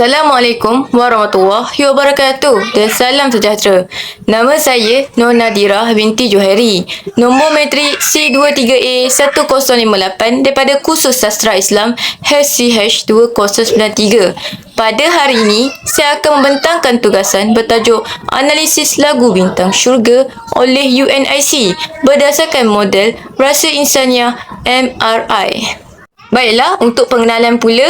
Assalamualaikum warahmatullahi wabarakatuh dan salam sejahtera. Nama saya Nur Nadira binti Johari. Nombor matrik C23A 1058 daripada kursus Sastra Islam HCH 2093. Pada hari ini, saya akan membentangkan tugasan bertajuk Analisis Lagu Bintang Syurga oleh UNIC berdasarkan model Rasa Insaniah MRI. Baiklah, untuk pengenalan pula,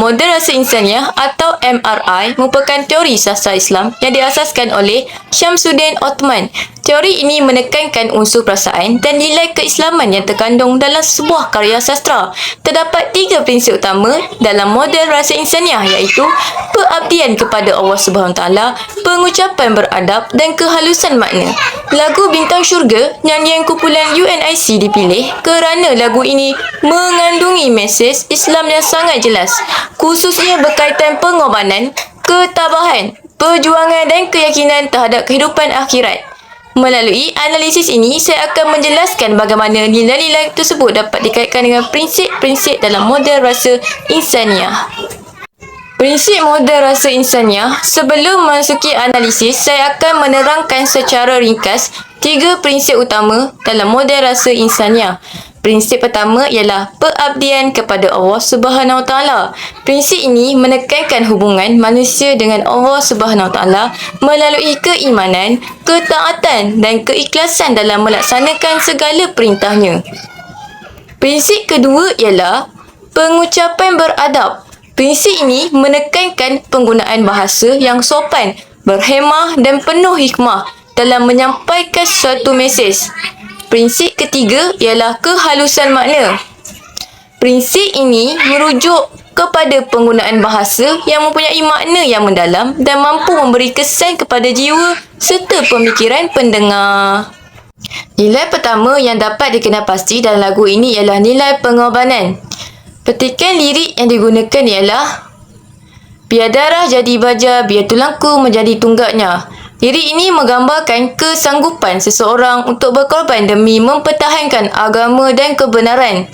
model rasa insaniah atau MRI merupakan teori sastra Islam yang diasaskan oleh Syamsuddin Othman. Teori ini menekankan unsur perasaan dan nilai keislaman yang terkandung dalam sebuah karya sastra. Terdapat 3 prinsip utama dalam model rasa insaniah, iaitu pengabdian kepada Allah Subhanahu Taala, pengucapan beradab dan kehalusan makna. Lagu Bintang Syurga nyanyian kumpulan UNIC dipilih kerana lagu ini mengandungi mesej Islam yang sangat jelas, khususnya berkaitan pengorbanan, ketabahan, perjuangan dan keyakinan terhadap kehidupan akhirat. Melalui analisis ini, saya akan menjelaskan bagaimana nilai-nilai tersebut dapat dikaitkan dengan prinsip-prinsip dalam model rasa insaniah. Prinsip model rasa insaniah. Sebelum memasuki analisis, saya akan menerangkan secara ringkas 3 prinsip utama dalam model rasa insaniah. Prinsip pertama ialah pengabdian kepada Allah Subhanahu Taala. Prinsip ini menekankan hubungan manusia dengan Allah Subhanahu Taala melalui keimanan, ketaatan dan keikhlasan dalam melaksanakan segala perintahnya. Prinsip kedua ialah pengucapan beradab. Prinsip ini menekankan penggunaan bahasa yang sopan, berhemah dan penuh hikmah dalam menyampaikan suatu mesej. Prinsip ketiga ialah kehalusan makna. Prinsip ini merujuk kepada penggunaan bahasa yang mempunyai makna yang mendalam dan mampu memberi kesan kepada jiwa serta pemikiran pendengar. Nilai pertama yang dapat dikenal pasti dalam lagu ini ialah nilai pengorbanan. Petikan lirik yang digunakan ialah: biar darah jadi baja, biar tulangku menjadi tunggaknya. Lirik ini menggambarkan kesanggupan seseorang untuk berkorban demi mempertahankan agama dan kebenaran.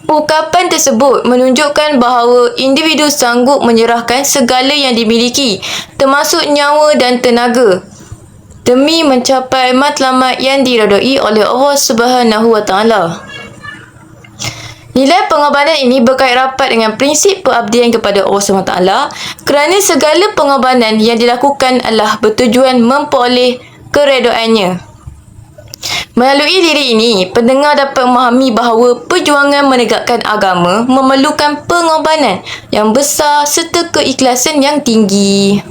Ungkapan tersebut menunjukkan bahawa individu sanggup menyerahkan segala yang dimiliki, termasuk nyawa dan tenaga, demi mencapai matlamat yang diredai oleh Allah Subhanahu Wa Taala. Nilai pengorbanan ini berkait rapat dengan prinsip pengabdian kepada Allah SWT kerana segala pengorbanan yang dilakukan adalah bertujuan memperoleh keredoannya. Melalui lirik ini, pendengar dapat memahami bahawa perjuangan menegakkan agama memerlukan pengorbanan yang besar serta keikhlasan yang tinggi.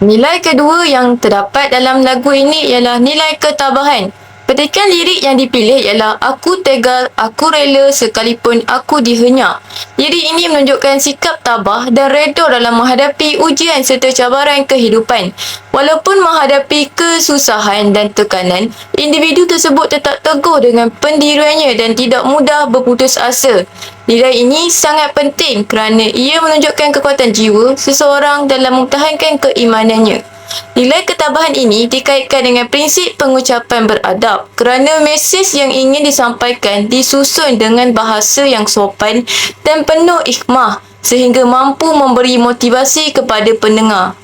Nilai kedua yang terdapat dalam lagu ini ialah nilai ketabahan. Petikan lirik yang dipilih ialah aku tegar, aku rela sekalipun aku dihenyak. Lirik ini menunjukkan sikap tabah dan redha dalam menghadapi ujian serta cabaran kehidupan. Walaupun menghadapi kesusahan dan tekanan, individu tersebut tetap teguh dengan pendiriannya dan tidak mudah berputus asa. Nilai ini sangat penting kerana ia menunjukkan kekuatan jiwa seseorang dalam mempertahankan keimanannya. Nilai ketabahan ini dikaitkan dengan prinsip pengucapan beradab kerana mesej yang ingin disampaikan disusun dengan bahasa yang sopan dan penuh hikmah sehingga mampu memberi motivasi kepada pendengar.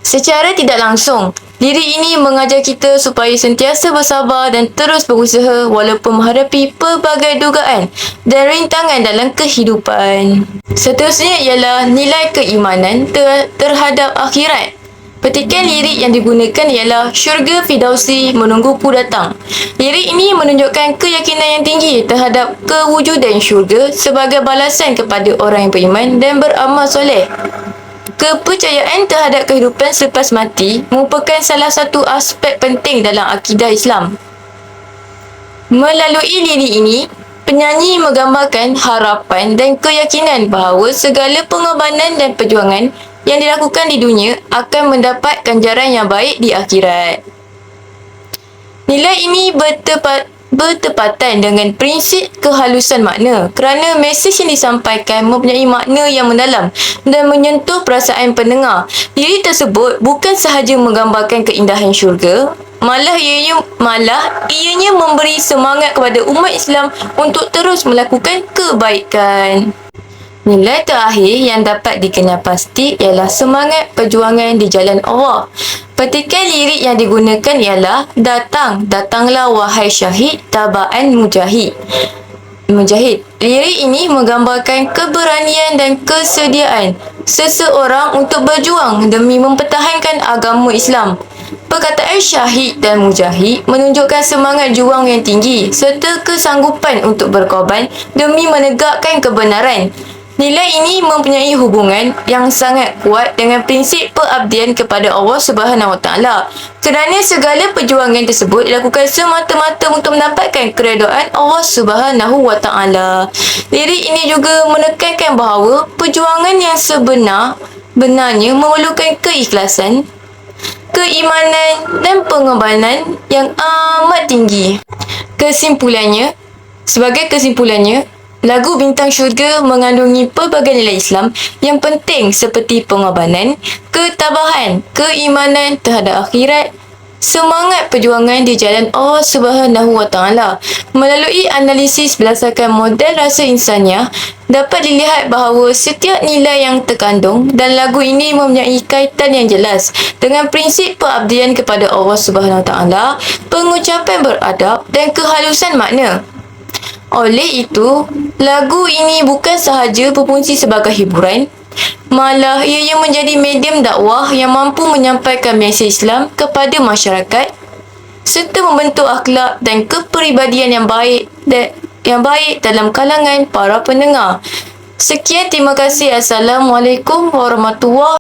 Secara tidak langsung, lirik ini mengajar kita supaya sentiasa bersabar dan terus berusaha walaupun menghadapi pelbagai dugaan dan rintangan dalam kehidupan. Seterusnya ialah nilai keimanan terhadap akhirat. Petikan lirik yang digunakan ialah syurga Fidausi menungguku datang. Lirik ini menunjukkan keyakinan yang tinggi terhadap kewujudan syurga sebagai balasan kepada orang yang beriman dan beramal soleh. Kepercayaan terhadap kehidupan selepas mati merupakan salah satu aspek penting dalam akidah Islam. Melalui lirik ini, penyanyi menggambarkan harapan dan keyakinan bahawa segala pengorbanan dan perjuangan yang dilakukan di dunia akan mendapat ganjaran yang baik di akhirat. Nilai ini bertepatan dengan prinsip kehalusan makna kerana mesej yang disampaikan mempunyai makna yang mendalam dan menyentuh perasaan pendengar. Lirik tersebut bukan sahaja menggambarkan keindahan syurga, malah ianya memberi semangat kepada umat Islam untuk terus melakukan kebaikan. Nilai terakhir yang dapat dikenal pasti ialah semangat perjuangan di jalan Allah. Petikan lirik yang digunakan ialah datanglah wahai syahid, tabaan mujahid. Lirik ini menggambarkan keberanian dan kesediaan seseorang untuk berjuang demi mempertahankan agama Islam. Perkataan syahid dan mujahid menunjukkan semangat juang yang tinggi serta kesanggupan untuk berkorban demi menegakkan kebenaran. Nilai ini mempunyai hubungan yang sangat kuat dengan prinsip pengabdian kepada Allah Subhanahu Wa Taala. Kerana segala perjuangan tersebut dilakukan semata-mata untuk mendapatkan keredaan Allah Subhanahu Wa Taala. Lirik ini juga menekankan bahawa perjuangan yang sebenarnya memerlukan keikhlasan, keimanan dan pengorbanan yang amat tinggi. Sebagai kesimpulannya, lagu Bintang Syurga mengandungi pelbagai nilai Islam yang penting seperti pengorbanan, ketabahan, keimanan terhadap akhirat, semangat perjuangan di jalan Allah Subhanahu Wa Taala. Melalui analisis berdasarkan model rasa insaniah, dapat dilihat bahawa setiap nilai yang terkandung dan lagu ini mempunyai kaitan yang jelas dengan prinsip pengabdian kepada Allah Subhanahu Wa Taala, pengucapan beradab dan kehalusan makna. Oleh itu, lagu ini bukan sahaja berfungsi sebagai hiburan, malah ianya menjadi medium dakwah yang mampu menyampaikan mesej Islam kepada masyarakat serta membentuk akhlak dan kepribadian yang baik dalam kalangan para pendengar. Sekian, terima kasih. Assalamualaikum warahmatullahi